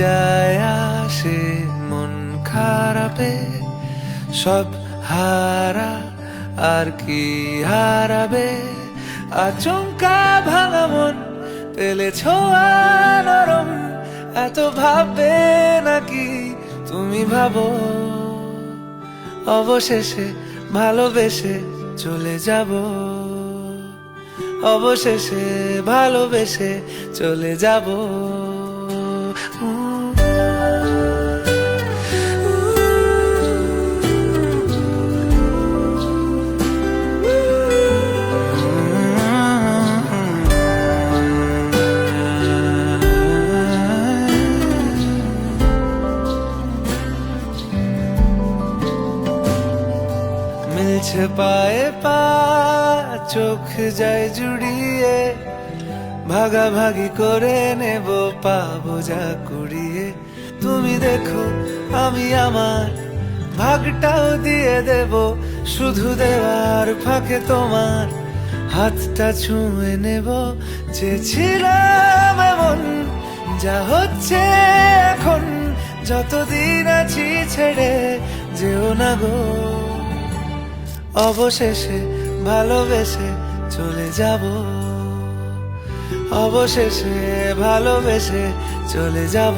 যায় আসে মন খারাপে, সব হারা আর কি হারাবে। আচমকা ভাঙা মন পেলে ছোঁয়া নরম, এত ভাববে নাকি তুমি ভাবো। অবশেষে ভালোবেসে চলে যাব, অবশেষে ভালোবেসে চলে যাব। মিলছে পায়ে পা, চোখ যায় জুড়িয়ে, ভাগাভাগি করে নেব পাবো যা কুড়িয়ে। তুমি দেখো আমি আমার ভাগটাও দিয়ে দেব, শুধু দেওয়ার ফাঁকে তোমার হাতটা ছুঁয়ে নেব। চেয়েছিলাম এমন, যা হচ্ছে এখন, যতদিন আছি ছেড়ে যেও না গো। অবশেষে ভালোবেসে চলে যাব, অবশেষে ভালোবেসে চলে যাব।